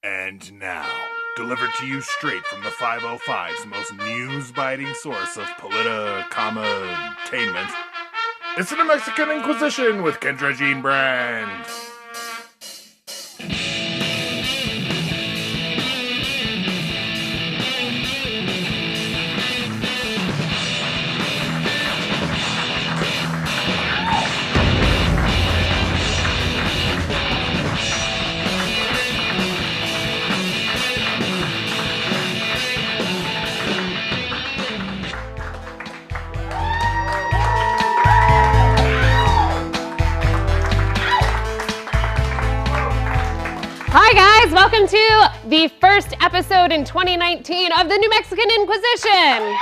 And now, delivered to you straight from the 505's most news-biting source of polita-comma-tainment, it's the New Mexican Inquisition with Kendra Jean brand. Hi guys, welcome to the first episode in 2019 of the New Mexican Inquisition.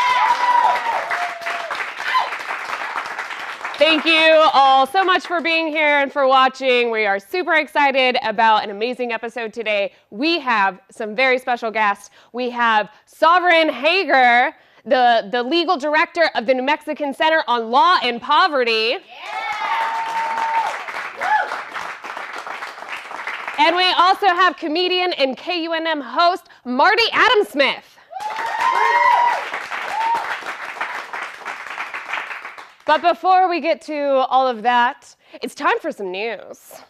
Thank you all so much for being here and for watching. We are super excited about an amazing episode today. We have some very special guests. We have Sovereign Hager, the legal director of the New Mexican Center on Law and Poverty. And we also have comedian and KUNM host, Marty Adamsmith. But before we get to all of that, it's time for some news.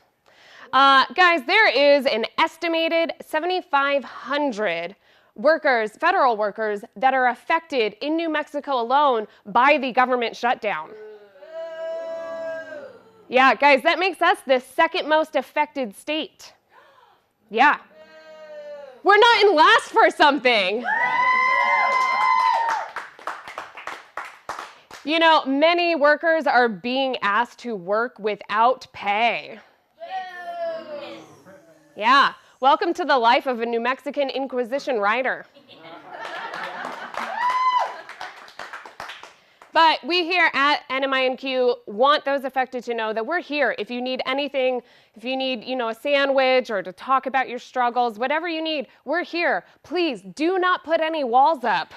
Guys, there is an estimated 7,500 workers, federal workers, that are affected in New Mexico alone by the government shutdown. Yeah, guys, that makes us the second most affected state. Yeah. We're not in last for something. You know, many workers are being asked to work without pay. Yeah. Welcome to the life of a New Mexican Inquisition writer. But we here at NMINQ want those affected to know that we're here. If you need anything, if you need, a sandwich or to talk about your struggles, whatever you need, we're here. Please do not put any walls up.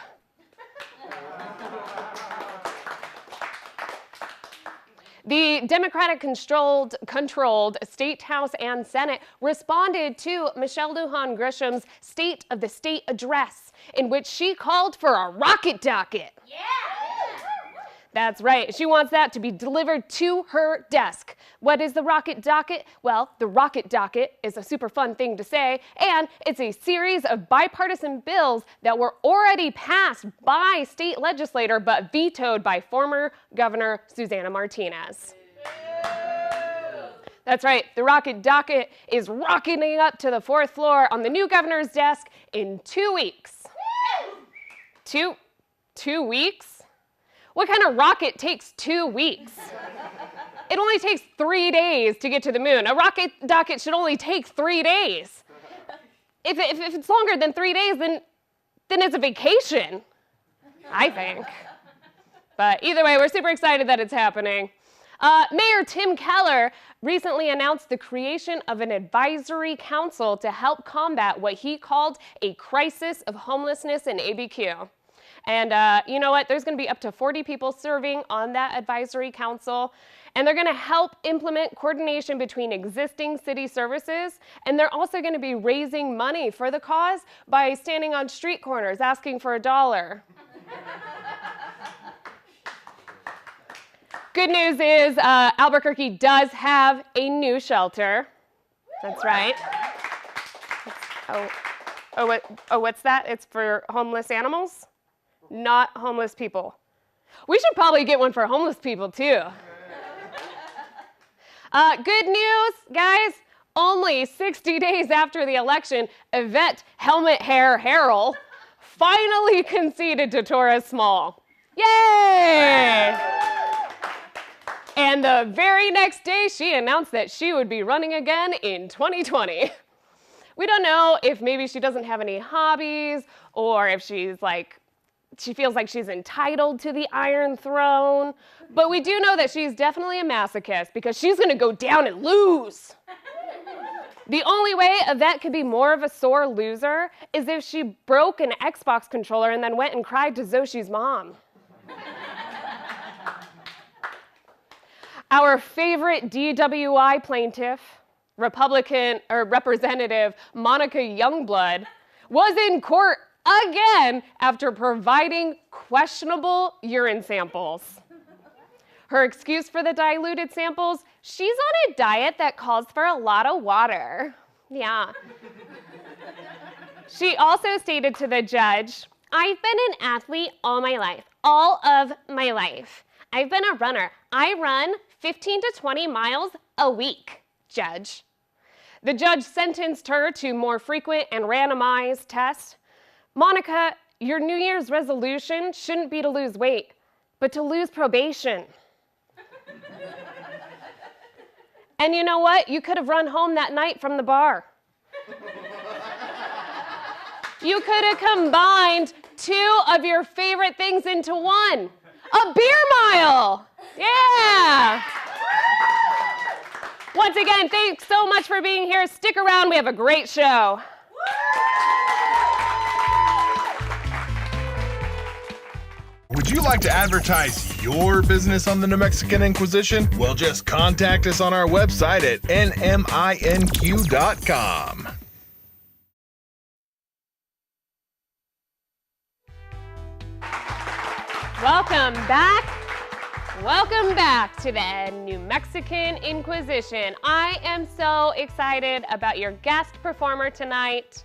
The Democratic-controlled State House and Senate responded to Michelle Lujan Grisham's State of the State address, in which she called for a rocket docket. Yeah! That's right. She wants that to be delivered to her desk. What is the rocket docket? Well, the rocket docket is a super fun thing to say, and it's a series of bipartisan bills that were already passed by state legislator but vetoed by former Governor Susana Martinez. That's right. The rocket docket is rocketing up to the fourth floor on the new governor's desk in 2 weeks. Two weeks? What kind of rocket takes 2 weeks? It only takes 3 days to get to the moon. A rocket docket should only take 3 days. If it's longer than 3 days, then it's a vacation, I think. But either way, we're super excited that it's happening. Mayor Tim Keller recently announced the creation of an advisory council to help combat what he called a crisis of homelessness in ABQ. And you know what? There's going to be up to 40 people serving on that advisory council, and they're going to help implement coordination between existing city services, and they're also going to be raising money for the cause by standing on street corners asking for $1. Good news is Albuquerque does have a new shelter. That's right. What's that? It's for homeless animals? Not homeless people. We should probably get one for homeless people too. Good news, guys. Only 60 days after the election, Yvette Helmet Hair Harrell finally conceded to Torres Small. Yay! And the very next day, she announced that she would be running again in 2020. We don't know if maybe she doesn't have any hobbies or if she feels like she's entitled to the Iron Throne, but we do know that she's definitely a masochist because she's going to go down and lose. The only way Yvette could be more of a sore loser is if she broke an Xbox controller and then went and cried to Zoshi's mom. Our favorite DWI plaintiff, Republican or Representative Monica Youngblood was in court again after providing questionable urine samples. Her excuse for the diluted samples, she's on a diet that calls for a lot of water. Yeah. She also stated to the judge, I've been an athlete all my life, all of my life. I've been a runner. I run 15 to 20 miles a week, judge. The judge sentenced her to more frequent and randomized tests. Monica, your New Year's resolution shouldn't be to lose weight, but to lose probation. And you know what? You could have run home that night from the bar. You could have combined two of your favorite things into one. A beer mile. Yeah. Once again, thanks so much for being here. Stick around. We have a great show. Would you like to advertise your business on the New Mexican Inquisition? Well, just contact us on our website at NMINQ.com. Welcome back. Welcome back to the New Mexican Inquisition. I am so excited about your guest performer tonight.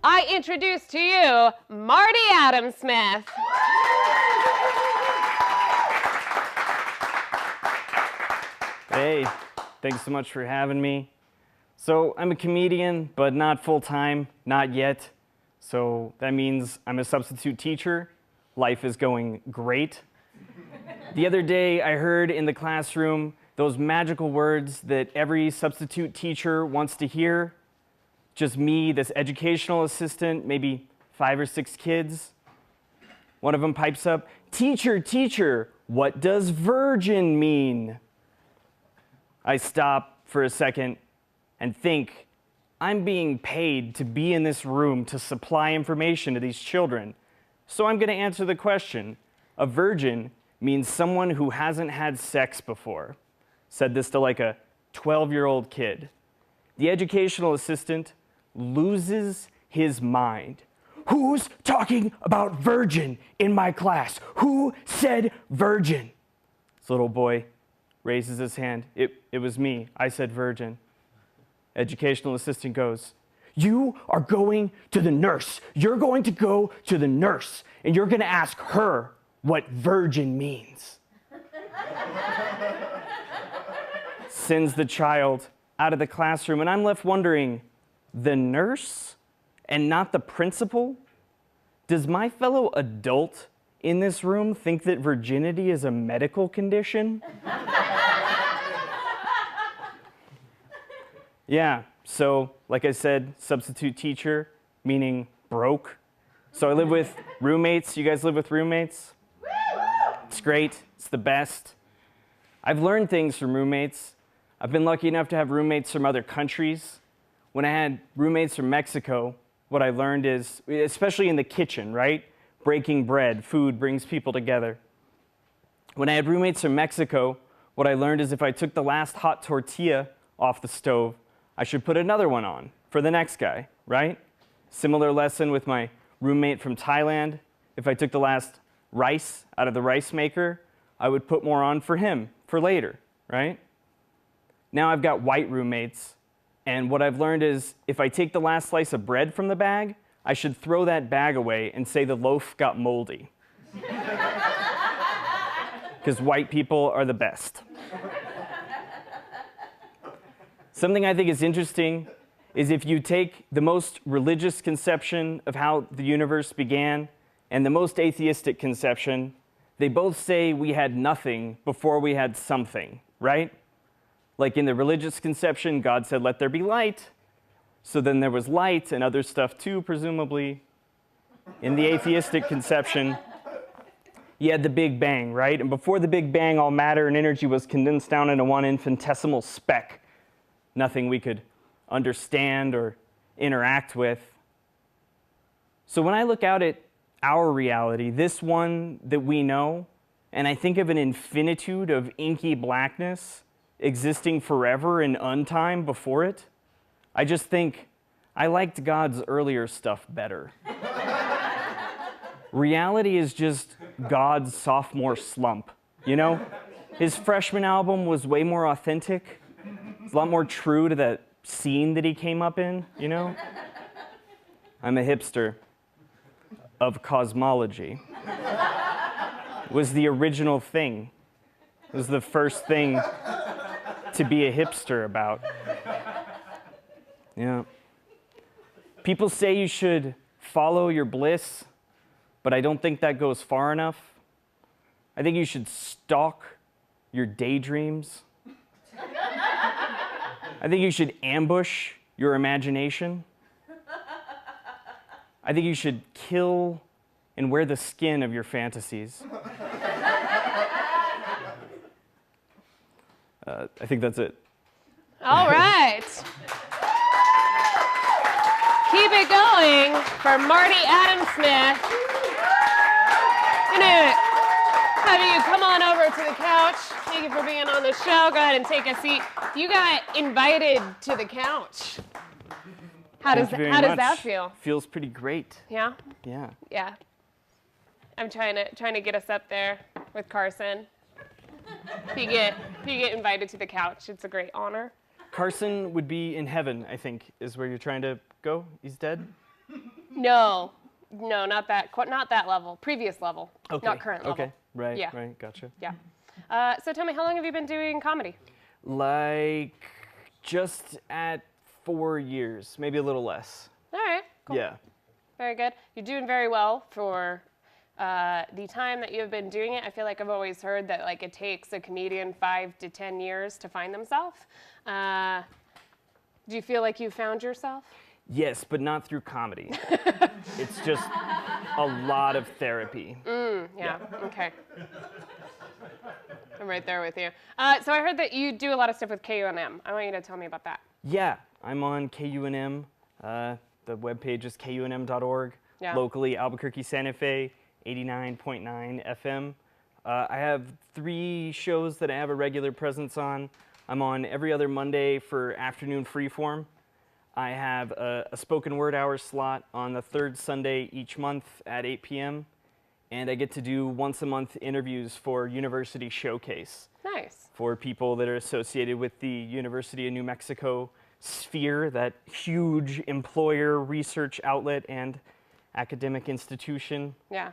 I introduce to you Marty Adamsmith. Hey, thanks so much for having me. So I'm a comedian, but not full-time, not yet. So that means I'm a substitute teacher. Life is going great. The other day I heard in the classroom those magical words that every substitute teacher wants to hear. Just me, this educational assistant, maybe 5 or 6 kids. One of them pipes up, "Teacher, teacher, what does virgin mean?" I stop for a second and think, I'm being paid to be in this room to supply information to these children. So I'm going to answer the question. A virgin means someone who hasn't had sex before. Said this to like a 12-year-old kid. The educational assistant loses his mind. Who's talking about virgin in my class? Who said virgin? This little boy raises his hand. It was me. I said virgin. Educational assistant goes, "You are going to the nurse. You're going to go to the nurse, and you're going to ask her what virgin means." Sends the child out of the classroom, and I'm left wondering, the nurse and not the principal? Does my fellow adult in this room think that virginity is a medical condition? Yeah, so like I said, substitute teacher, meaning broke. So I live with roommates. You guys live with roommates? It's great. It's the best. I've learned things from roommates. I've been lucky enough to have roommates from other countries. When I had roommates from Mexico, what I learned is, especially in the kitchen, right? Breaking bread, food brings people together. When I had roommates from Mexico, what I learned is if I took the last hot tortilla off the stove, I should put another one on for the next guy, right? Similar lesson with my roommate from Thailand. If I took the last rice out of the rice maker, I would put more on for him for later, right? Now I've got white roommates, and what I've learned is if I take the last slice of bread from the bag, I should throw that bag away and say the loaf got moldy. Because white people are the best. Something I think is interesting is if you take the most religious conception of how the universe began and the most atheistic conception, they both say we had nothing before we had something, right? Like in the religious conception, God said, "Let there be light." So then there was light and other stuff too, presumably. In the atheistic conception, you had the Big Bang, right? And before the Big Bang, all matter and energy was condensed down into one infinitesimal speck. Nothing we could understand or interact with. So when I look out at our reality, this one that we know, and I think of an infinitude of inky blackness, existing forever in untime before it. I just think I liked God's earlier stuff better. Reality is just God's sophomore slump, you know? His freshman album was way more authentic. It's a lot more true to that scene that he came up in, you know? I'm a hipster of cosmology. Was the original thing. It was the first thing to be a hipster about. Yeah. People say you should follow your bliss, but I don't think that goes far enough. I think you should stalk your daydreams. I think you should ambush your imagination. I think you should kill and wear the skin of your fantasies. I think that's it. All right. Keep it going for Marty Adamsmith. Gonna have you come on over to the couch. Thank you for being on the show. Go ahead and take a seat. You got invited to the couch. How does that feel? Feels pretty great. Yeah? Yeah. Yeah. I'm trying to get us up there with Carson. If you get invited to the couch, it's a great honor. Carson would be in heaven, I think, is where you're trying to go. He's dead? No, not that level. Previous level, Okay. not current level. Okay, right, Yeah. right, gotcha. Yeah. So tell me, how long have you been doing comedy? Like, just at 4 years, maybe a little less. All right, cool. Yeah. Very good. You're doing very well for the time that you've been doing it. I feel like I've always heard that like it takes a comedian 5 to 10 years to find themselves. Do you feel like you found yourself? Yes, but not through comedy. It's just a lot of therapy. Yeah. Okay. I'm right there with you. So I heard that you do a lot of stuff with KUNM. I want you to tell me about that. Yeah, I'm on KUNM. The webpage is kunm.org. Yeah. Locally, Albuquerque, Santa Fe, 89.9 FM. I have 3 shows that I have a regular presence on. I'm on every other Monday for afternoon freeform. I have a spoken word hour slot on the 3rd Sunday each month at 8 p.m. And I get to do once a month interviews for University Showcase. Nice. For people that are associated with the University of New Mexico sphere, that huge employer research outlet and academic institution. Yeah.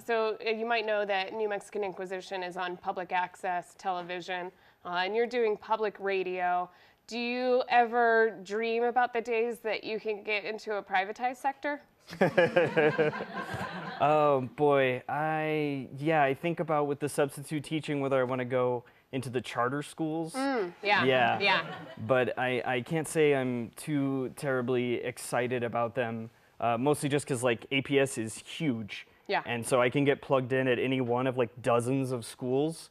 So you might know that New Mexican Inquisition is on public access television, and you're doing public radio. Do you ever dream about the days that you can get into a privatized sector? Oh boy, I think about with the substitute teaching whether I want to go into the charter schools. Yeah. But I can't say I'm too terribly excited about them, mostly just because like APS is huge. Yeah. And so I can get plugged in at any one of like dozens of schools.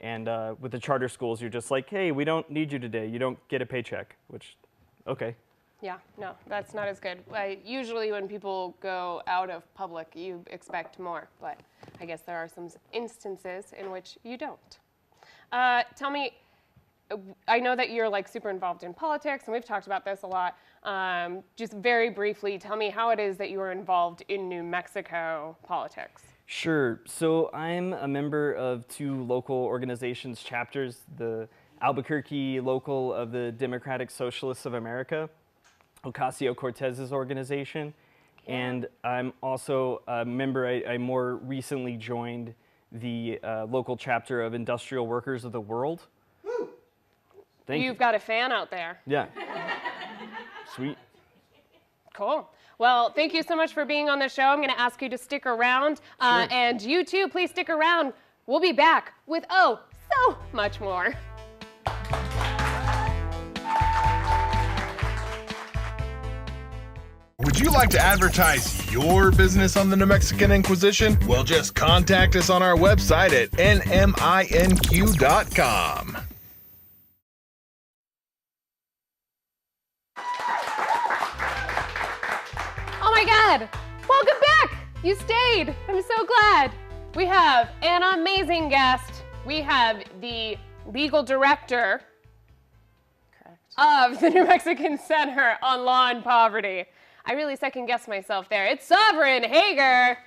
And with the charter schools, you're just like, hey, we don't need you today. You don't get a paycheck, which, okay. Yeah, no, that's not as good. Usually when people go out of public, you expect more, but I guess there are some instances in which you don't. Tell me, I know that you're like super involved in politics, and we've talked about this a lot. Just very briefly, tell me how it is that you are involved in New Mexico politics. Sure. So I'm a member of 2 local organizations chapters, the Albuquerque local of the Democratic Socialists of America, Ocasio-Cortez's organization, and I'm also a member, I more recently joined the local chapter of Industrial Workers of the World. Thank you. You've got a fan out there. Yeah. Sweet. Cool. Well, thank you so much for being on the show. I'm going to ask you to stick around. Sure. And you too, please stick around. We'll be back with, so much more. Would you like to advertise your business on the New Mexican Inquisition? Well, just contact us on our website at NMINQ.com. Oh my God, welcome back. You stayed. I'm so glad. We have an amazing guest. We have the legal director Correct. of the New Mexican Center on Law and Poverty. I really second-guessed myself there. It's Sovereign Hager.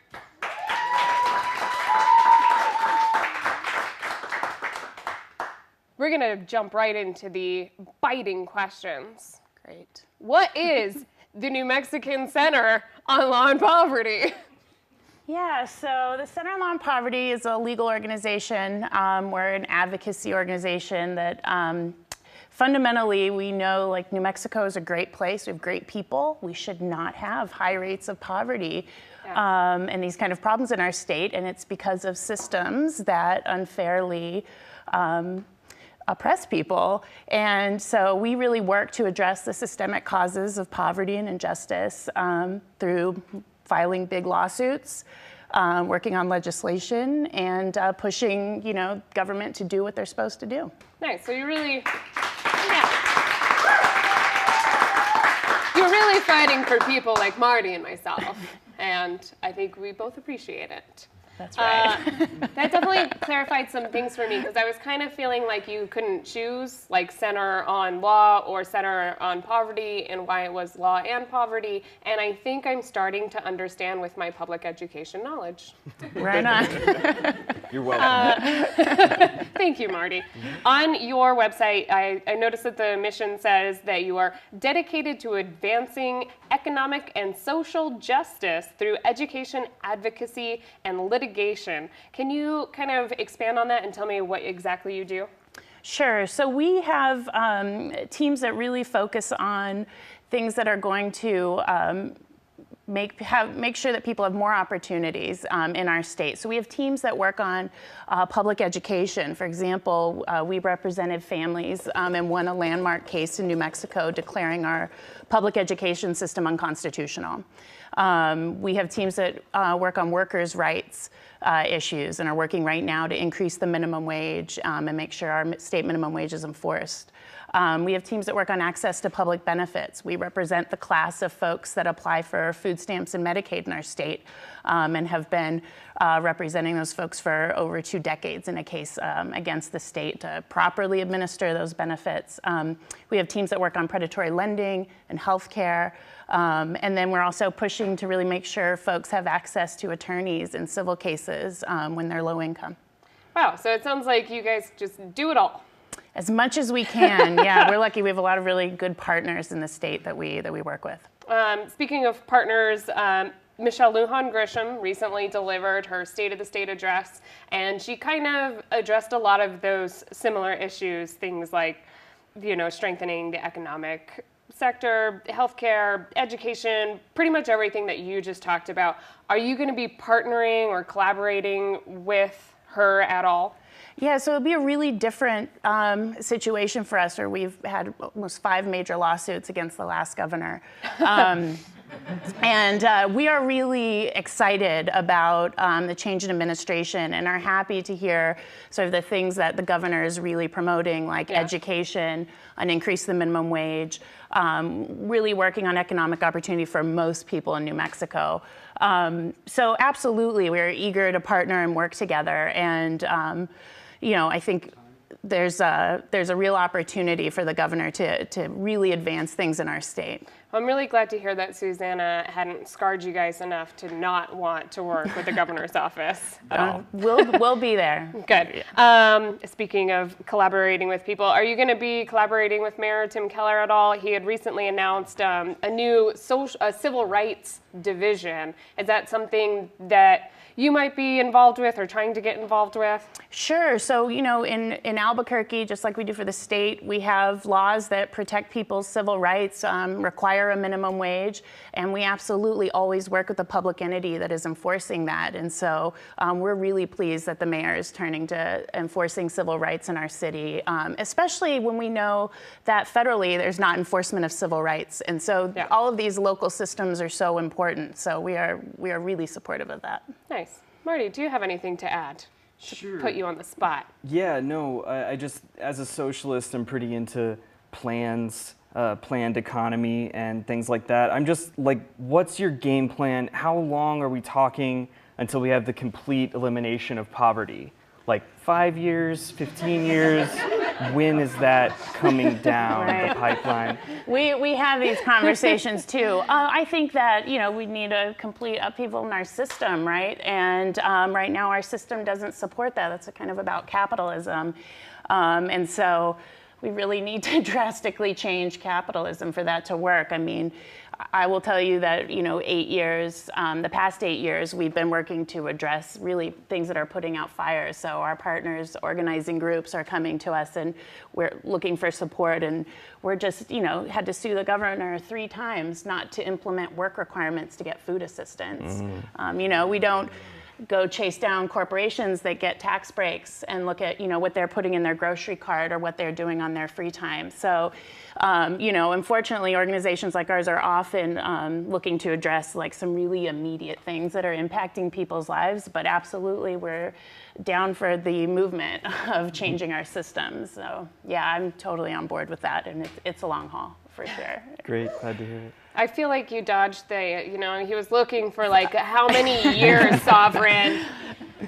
We're going to jump right into the biting questions. Great. What is the New Mexican Center on Law and Poverty? Yeah, so the Center on Law and Poverty is a legal organization. We're an advocacy organization that fundamentally we know like New Mexico is a great place. We have great people. We should not have high rates of poverty and these kind of problems in our state. And it's because of systems that unfairly oppress people. And so we really work to address the systemic causes of poverty and injustice through filing big lawsuits, working on legislation, and pushing, government to do what they're supposed to do. Nice. So you're really fighting for people like Marty and myself, and I think we both appreciate it. That's right. That definitely clarified some things for me, because I was kind of feeling like you couldn't choose like center on law or center on poverty and why it was law and poverty. And I think I'm starting to understand with my public education knowledge. Right on. You're welcome. Thank you, Marty. On your website, I noticed that the mission says that you are dedicated to advancing economic and social justice through education, advocacy, and litigation. Can you kind of expand on that and tell me what exactly you do? Sure. So we have teams that really focus on things that are going to make sure that people have more opportunities in our state. So we have teams that work on public education. For example, we represented families and won a landmark case in New Mexico declaring our public education system unconstitutional. We have teams that work on workers' rights issues and are working right now to increase the minimum wage and make sure our state minimum wage is enforced. We have teams that work on access to public benefits. We represent the class of folks that apply for food stamps and Medicaid in our state and have been representing those folks for over 2 decades in a case against the state to properly administer those benefits. We have teams that work on predatory lending and healthcare. And then we're also pushing to really make sure folks have access to attorneys in civil cases when they're low income. Wow, so it sounds like you guys just do it all. As much as we can, yeah. We're lucky we have a lot of really good partners in the state that we work with. Speaking of partners, Michelle Lujan Grisham recently delivered her State of the State address, and she kind of addressed a lot of those similar issues, things like, strengthening the economic sector, healthcare, education, pretty much everything that you just talked about. Are you going to be partnering or collaborating with her at all? Yeah, so it'll be a really different situation for us, where we've had almost 5 major lawsuits against the last governor. And we are really excited about the change in administration and are happy to hear sort of the things that the governor is really promoting, like education, an increase in the minimum wage, really working on economic opportunity for most people in New Mexico. So absolutely, we're eager to partner and work together. And I think there's a real opportunity for the governor to really advance things in our state. I'm really glad to hear that Susanna hadn't scarred you guys enough to not want to work with the governor's office at all. We'll be there. Good. Speaking of collaborating with people, are you going to be collaborating with Mayor Tim Keller at all? He had recently announced a new civil rights division. Is that something that you might be involved with or trying to get involved with? Sure. So, in Albuquerque, just like we do for the state, we have laws that protect people's civil rights, require a minimum wage, and we absolutely always work with the public entity that is enforcing that. And so we're really pleased that the mayor is turning to enforcing civil rights in our city, especially when we know that federally there's not enforcement of civil rights. And so all of these local systems are so important. So we are really supportive of that. Nice. Marty, do you have anything to add? Sure. Put you on the spot. Yeah, no, I just, as a socialist, I'm pretty into planned economy and things like that. I'm just like, what's your game plan? How long are we talking until we have the complete elimination of poverty? like 5 years, 15 years? When is that coming down the pipeline? We have these conversations too. I think that, you know, we need a complete upheaval in our system, right? And right now our system doesn't support that. It's kind of about capitalism. And so we really need to drastically change capitalism for that to work. I mean, I will tell you that, you know, 8 years, the past 8 years, we've been working to address really things that are putting out fires. So our partners, organizing groups are coming to us and we're looking for support. And we're just, you know, had to sue the governor 3 times not to implement work requirements to get food assistance. You know, we don't go chase down corporations that get tax breaks and look at, you know, what they're putting in their grocery cart or what they're doing on their free time. So, you know, unfortunately, organizations like ours are often looking to address like some really immediate things that are impacting people's lives, but absolutely we're down for the movement of changing our systems. So yeah, I'm totally on board with that, and it's a long haul for sure. Great, glad to hear it. I feel like you dodged the, you know, and he was looking for like, how many years, Sovereign?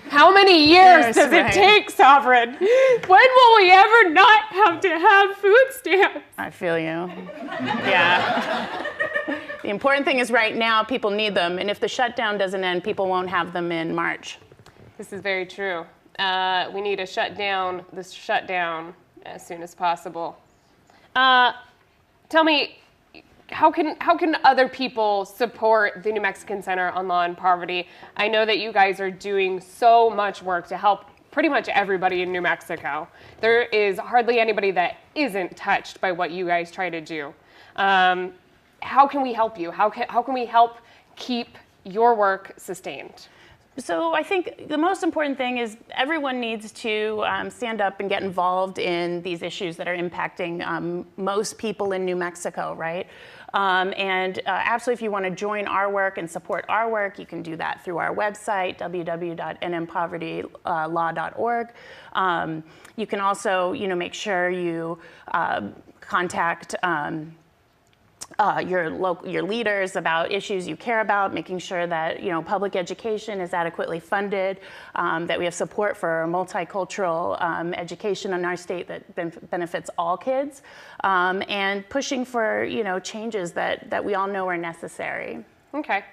How many years does it take, Sovereign? When will we ever not have to have food stamps? I feel you. Yeah. The important thing is right now people need them, and if the shutdown doesn't end, people won't have them in March. This is very true. We need to shut down this shutdown as soon as possible. Tell me, how can other people support the New Mexican Center on Law and Poverty? I know that you guys are doing so much work to help pretty much everybody in New Mexico. There is hardly anybody that isn't touched by what you guys try to do. How can we help you? How can we help keep your work sustained? So I think the most important thing is everyone needs to stand up and get involved in these issues that are impacting most people in New Mexico, right? Absolutely, if you want to join our work and support our work, you can do that through our website, www.nmpovertylaw.org. You can also, you know, make sure you contact your leaders about issues you care about, making sure that, you know, public education is adequately funded, that we have support for multicultural education in our state that benefits all kids, and pushing for, you know, changes that we all know are necessary. Okay.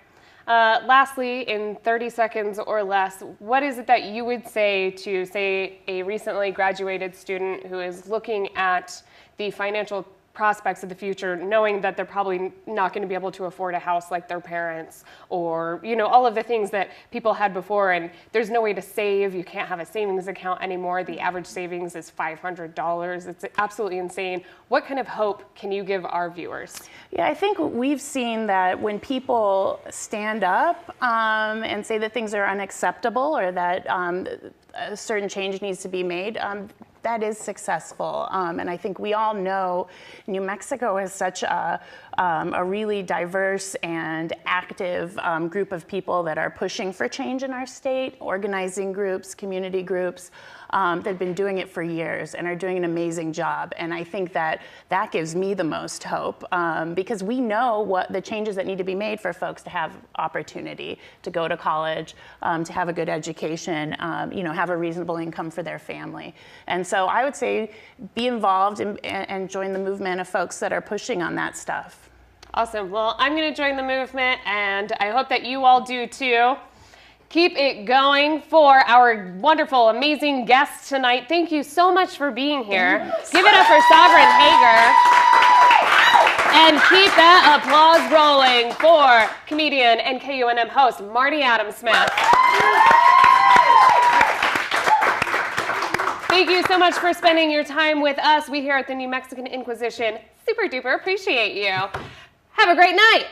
Lastly, in 30 seconds or less, what is it that you would say to, say, a recently graduated student who is looking at the financial prospects of the future, knowing that they're probably not going to be able to afford a house like their parents, or, you know, all of the things that people had before, and there's no way to save, you can't have a savings account anymore, the average savings is $500, it's absolutely insane. What kind of hope can you give our viewers? Yeah, I think we've seen that when people stand up and say that things are unacceptable or that a certain change needs to be made, that is successful. And I think we all know New Mexico is such a really diverse and active group of people that are pushing for change in our state, organizing groups, community groups, that have been doing it for years and are doing an amazing job. And I think that gives me the most hope, because we know what the changes that need to be made for folks to have opportunity to go to college, to have a good education, you know, have a reasonable income for their family. And so I would say be involved and join the movement of folks that are pushing on that stuff. Awesome. Well, I'm going to join the movement, and I hope that you all do too. Keep it going for our wonderful, amazing guests tonight. Thank you so much for being here. Thanks. Give it up for Sovereign Hager. And keep that applause rolling for comedian and KUNM host Marty Adamsmith. Thank you so much for spending your time with us. We here at the New Mexican Inquisition super duper appreciate you. Have a great night.